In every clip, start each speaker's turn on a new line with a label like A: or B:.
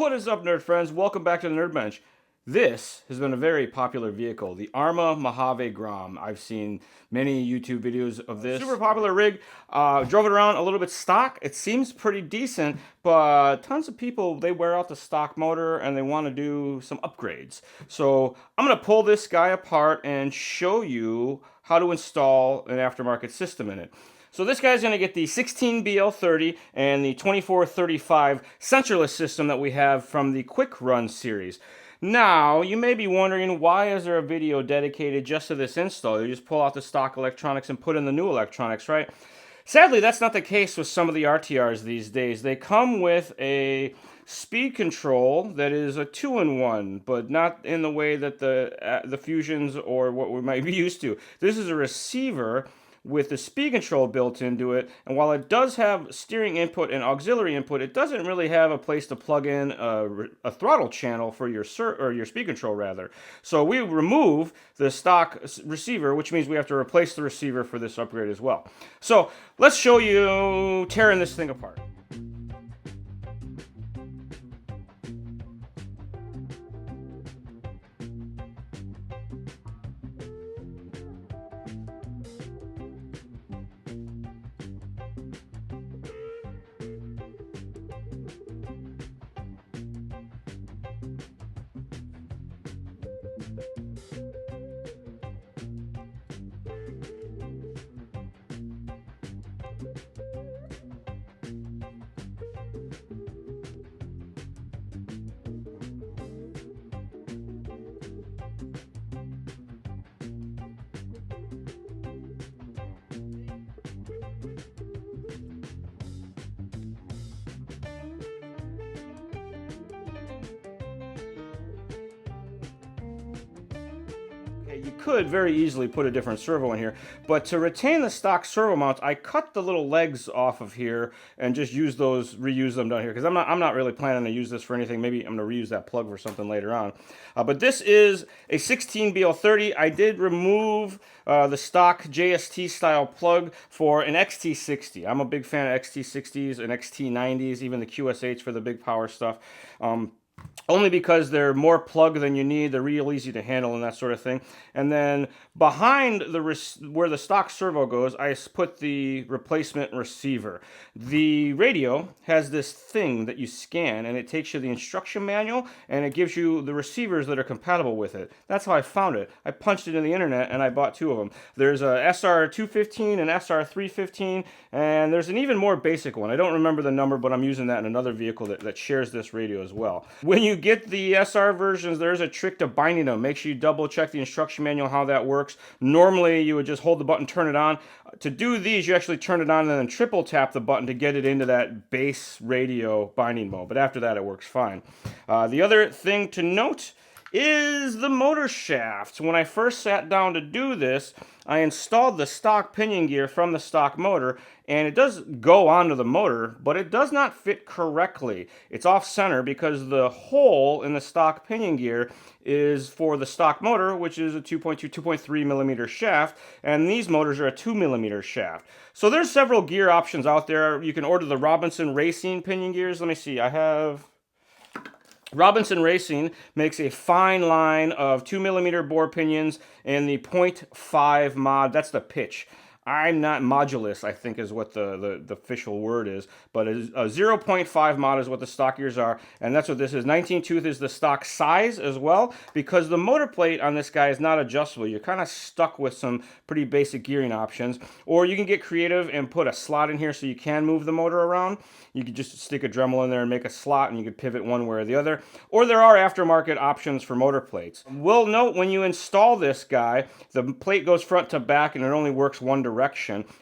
A: What is up, nerd friends? Welcome back to the Nerd Bench. This has been a very popular vehicle, the Armma Mojave Grom. I've seen many YouTube videos of this. Super popular rig. Drove it around a little bit stock. It seems pretty decent, but tons of people, they wear out the stock motor and they want to do some upgrades. So I'm going to pull this guy apart and show you how to install an aftermarket system in it. So this guy's going to get the 16BL30 and the 2435 sensorless system that we have from the Quicrun series. Now, you may be wondering, why is there a video dedicated just to this install? You just pull out the stock electronics and put in the new electronics, right? Sadly, that's not the case with some of the RTRs these days. They come with a speed control that is a 2-in-1, but not in the way that the Fusions or what we might be used to. This is a receiver with the speed control built into it, and while it does have steering input and auxiliary input, it doesn't really have a place to plug in a throttle channel for your speed control, rather. So we remove the stock receiver, which means we have to replace the receiver for this upgrade as well. So let's show you tearing this thing apart. You could very easily put a different servo in here, but to retain the stock servo mounts, I cut the little legs off of here and just reuse them down here, because I'm not really planning to use this for anything. Maybe I'm going to reuse that plug for something later on. But this is a 16BL30. I did remove the stock JST style plug for an XT60. I'm a big fan of XT60s and XT90s, even the QSH for the big power stuff. Only because they're more plug than you need, they're real easy to handle and that sort of thing. And then behind where the stock servo goes, I put the replacement receiver. The radio has this thing that you scan, and it takes you the instruction manual, and it gives you the receivers that are compatible with it. That's how I found it. I punched it in the internet, and I bought two of them. There's a SR215 and SR315, and there's an even more basic one. I don't remember the number, but I'm using that in another vehicle that shares this radio as well. When you get the SR versions, there's a trick to binding them. Make sure you double check the instruction manual how that works. Normally, you would just hold the button, turn it on. To do these, you actually turn it on and then triple tap the button to get it into that base radio binding mode. But after that, it works fine. The other thing to note is the motor shaft. When I first sat down to do this, I installed the stock pinion gear from the stock motor, and it does go onto the motor, but it does not fit correctly. It's off center because the hole in the stock pinion gear is for the stock motor, which is a 2.3 millimeter shaft, and these motors are a 2 millimeter shaft. So there's several gear options out there. You can order the Robinson Racing pinion gears. Let me see, I have Robinson Racing makes a fine line of 2 millimeter bore pinions and the 0.5 mod, that's the pitch. I'm not modulus, I think is what the official word is, but a 0.5 mod is what the stock gears are, and that's what this is. 19 tooth is the stock size as well, because the motor plate on this guy is not adjustable. You're kind of stuck with some pretty basic gearing options, or you can get creative and put a slot in here so you can move the motor around. You could just stick a Dremel in there and make a slot, and you could pivot one way or the other, or there are aftermarket options for motor plates. We'll note when you install this guy, the plate goes front to back and it only works one direction.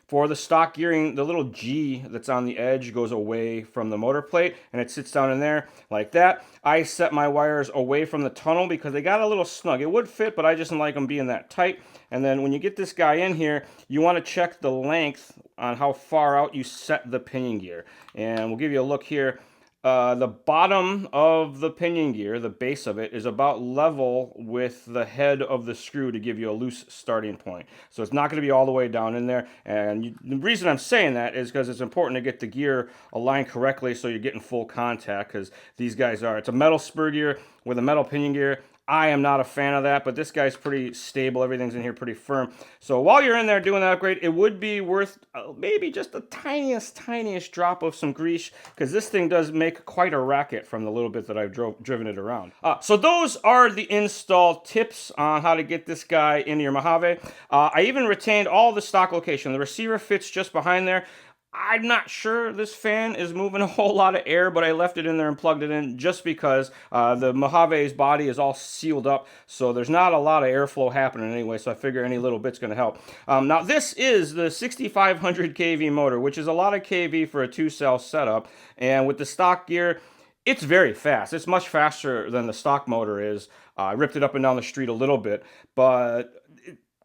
A: For the stock gearing, the little G that's on the edge goes away from the motor plate and it sits down in there like that. I set my wires away from the tunnel because they got a little snug. It would fit, but I just didn't like them being that tight. And then when you get this guy in here, you want to check the length on how far out you set the pinion gear. And we'll give you a look here. The bottom of the pinion gear, the base of it, is about level with the head of the screw to give you a loose starting point. So it's not going to be all the way down in there. And the reason I'm saying that is because it's important to get the gear aligned correctly so you're getting full contact, because these guys are, it's a metal spur gear with a metal pinion gear. I am not a fan of that, but this guy's pretty stable. Everything's in here pretty firm. So while you're in there doing that upgrade, it would be worth maybe just the tiniest drop of some grease, because this thing does make quite a racket from the little bit that I've driven it around. So those are the install tips on how to get this guy into your Mojave. I even retained all the stock location. The receiver fits just behind there. I'm not sure this fan is moving a whole lot of air, but I left it in there and plugged it in just because the Mojave's body is all sealed up, so there's not a lot of airflow happening anyway, so I figure any little bit's going to help. Now, this is the 6500 kV motor, which is a lot of kV for a 2-cell setup, and with the stock gear, it's very fast. It's much faster than the stock motor is. I ripped it up and down the street a little bit, but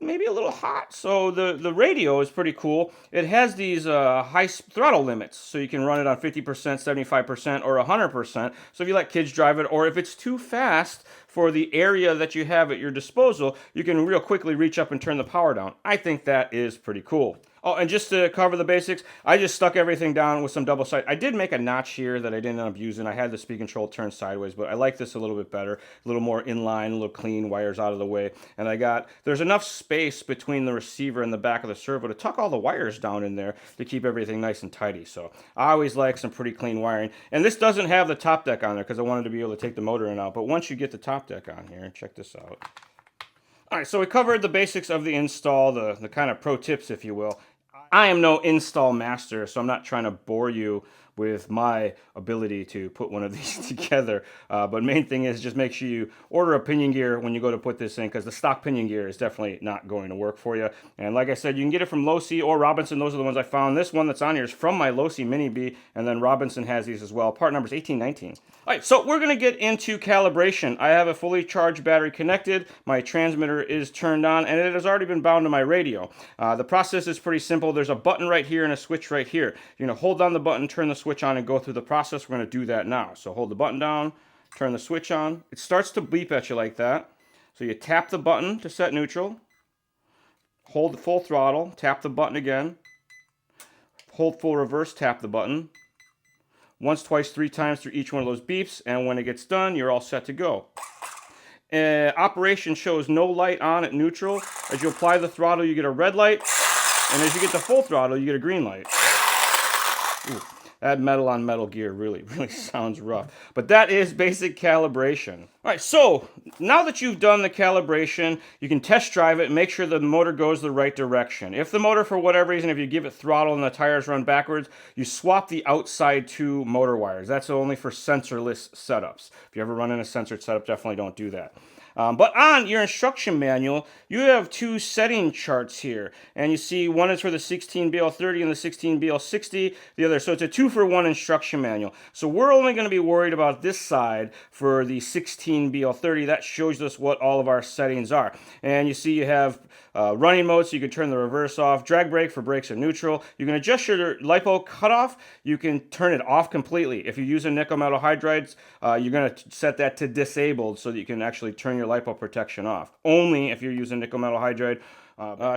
A: maybe a little hot. So the radio is pretty cool. It has these high throttle limits, so you can run it on 50%, 75%, or 100%. So if you let kids drive it, or if it's too fast for the area that you have at your disposal, you can real quickly reach up and turn the power down. I think that is pretty cool. Oh, and just to cover the basics, I just stuck everything down with some double side. I did make a notch here that I didn't end up using. I had the speed control turned sideways, but I like this a little bit better. A little more inline, a little clean, wires out of the way. And there's enough space between the receiver and the back of the servo to tuck all the wires down in there to keep everything nice and tidy. So I always like some pretty clean wiring. And this doesn't have the top deck on there because I wanted to be able to take the motor in and out. But once you get the top deck on here, check this out. All right, so we covered the basics of the install, the kind of pro tips, if you will. I am no install master, so I'm not trying to bore you with my ability to put one of these together. But main thing is just make sure you order a pinion gear when you go to put this in, because the stock pinion gear is definitely not going to work for you. And like I said, you can get it from Losi or Robinson. Those are the ones I found. This one that's on here is from my Losi Mini B, and then Robinson has these as well. Part number is 1819. All right, so we're going to get into calibration. I have a fully charged battery connected. My transmitter is turned on, and it has already been bound to my radio. The process is pretty simple. There's a button right here and a switch right here. You're going to hold down the button, turn the switch on, and go through the process. We're going to do that now. So hold the button down, turn the switch on. It starts to beep at you like that. So you tap the button to set neutral. Hold the full throttle, tap the button again. Hold full reverse, tap the button. Once, twice, 3 times through each one of those beeps, and when it gets done, you're all set to go. Operation shows no light on at neutral. As you apply the throttle, you get a red light, and as you get the full throttle, you get a green light. Ooh, that metal on metal gear really sounds rough. But that is basic calibration. All right, so now that you've done the calibration, you can test drive it and make sure the motor goes the right direction. If the motor, for whatever reason, if you give it throttle and the tires run backwards, you swap the outside 2 motor wires. That's only for sensorless setups. If you ever run in a censored setup, definitely don't do that. But on your instruction manual, you have 2 setting charts here. And you see one is for the 16BL30 and the 16BL60, the other. So it's a 2-for-1 instruction manual. So we're only going to be worried about this side for the 16BL30. That shows us what all of our settings are. And you see you have running mode, so you can turn the reverse off. Drag brake for brakes are neutral. You can adjust your LiPo cutoff. You can turn it off completely. If you use a nickel metal hydrides, you're going to set that to disabled so that you can actually turn your LiPo protection off. Only if you're using nickel metal hydride.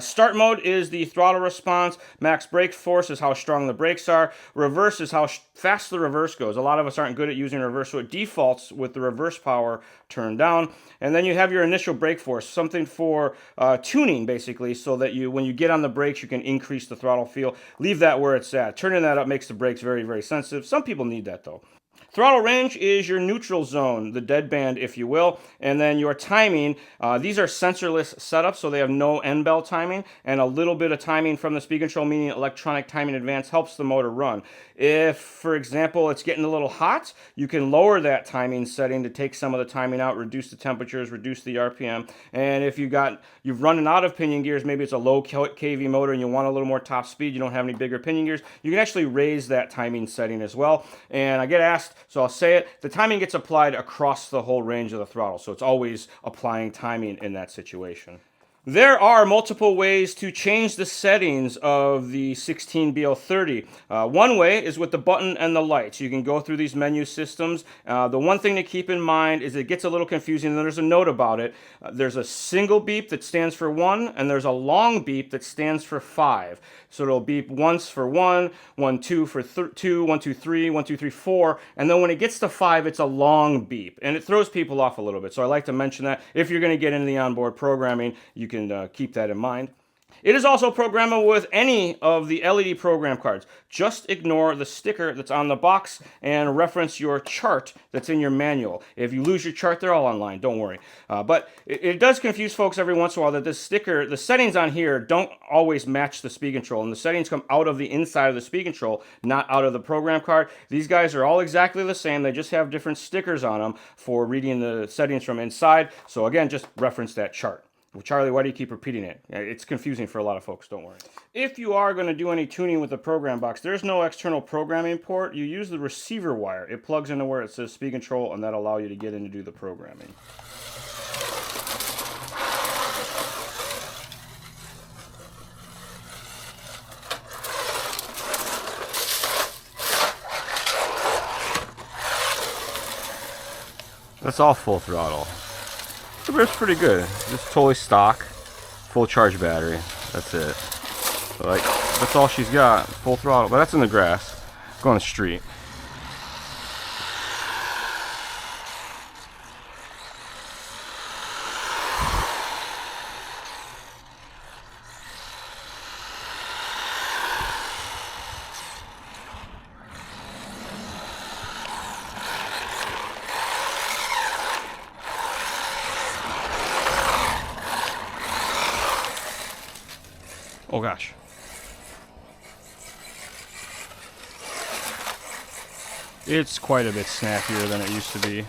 A: Start mode is the throttle response. Max brake force is how strong the brakes are. Reverse is how fast the reverse goes. A lot of us aren't good at using reverse, so it defaults with the reverse power turned down. And then you have your initial brake force, something for tuning, basically, so that when you get on the brakes, you can increase the throttle feel. Leave that where it's at. Turning that up makes the brakes very sensitive. Some people need that, though. Throttle range is your neutral zone, the dead band, if you will. And then your timing, these are sensorless setups, so they have no N-bell timing, and a little bit of timing from the speed control, meaning electronic timing advance, helps the motor run. If, for example, it's getting a little hot, you can lower that timing setting to take some of the timing out, reduce the temperatures, reduce the RPM. And if you've running out of pinion gears, maybe it's a low kV motor and you want a little more top speed, you don't have any bigger pinion gears, you can actually raise that timing setting as well. And I get asked, so I'll say it, the timing gets applied across the whole range of the throttle, so it's always applying timing in that situation. There are multiple ways to change the settings of the 16BL30. One way is with the button and the lights. You can go through these menu systems. The one thing to keep in mind is it gets a little confusing, and there's a note about it. There's a single beep that stands for 1, and there's a long beep that stands for 5. So it'll beep once for 1, 1, 2 for 2, 1, 2, 3, 1, 2, 3, 4, and then when it gets to 5, it's a long beep, and it throws people off a little bit. So I like to mention that if you're going to get into the onboard programming, you can keep that in mind. It is also programmable with any of the LED program cards. Just ignore the sticker that's on the box and reference your chart that's in your manual. If you lose your chart, they're all online, don't worry. But it does confuse folks every once in a while that this sticker, the settings on here don't always match the speed control, and the settings come out of the inside of the speed control, not out of the program card. These guys are all exactly the same. They just have different stickers on them for reading the settings from inside. So again, just reference that chart. Well, Charlie, why do you keep repeating it? It's confusing for a lot of folks, don't worry. If you are going to do any tuning with the program box, there's no external programming port. You use the receiver wire. It plugs into where it says speed control, and that'll allow you to get in to do the programming. That's all full throttle. It's pretty good. Just totally stock, full charge battery. That's it. So like, that's all she's got, full throttle. But that's in the grass. Go on the street. Oh gosh. It's quite a bit snappier than it used to be.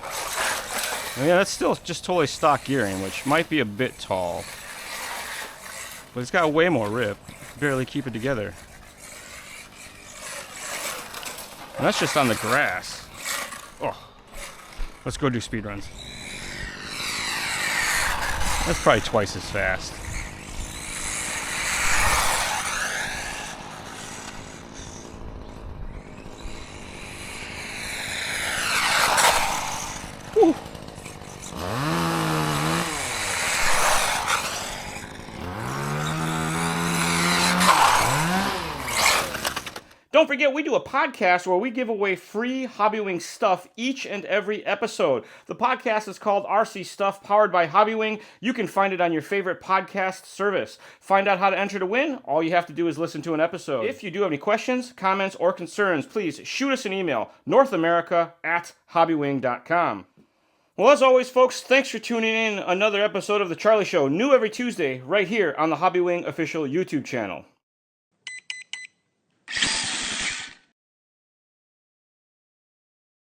A: And yeah, that's still just totally stock gearing, which might be a bit tall. But it's got way more rip. Barely keep it together. And that's just on the grass. Oh. Let's go do speed runs. That's probably twice as fast. Whew. Don't forget, we do a podcast where we give away free Hobbywing stuff each and every episode. The podcast is called RC Stuff, powered by Hobbywing. You can find it on your favorite podcast service. Find out how to enter to win. All you have to do is listen to an episode. If you do have any questions, comments, or concerns, please shoot us an email, northamerica@hobbywing.com. Well, as always, folks, thanks for tuning in another episode of The Charlie Show, new every Tuesday, right here on the Hobbywing official YouTube channel.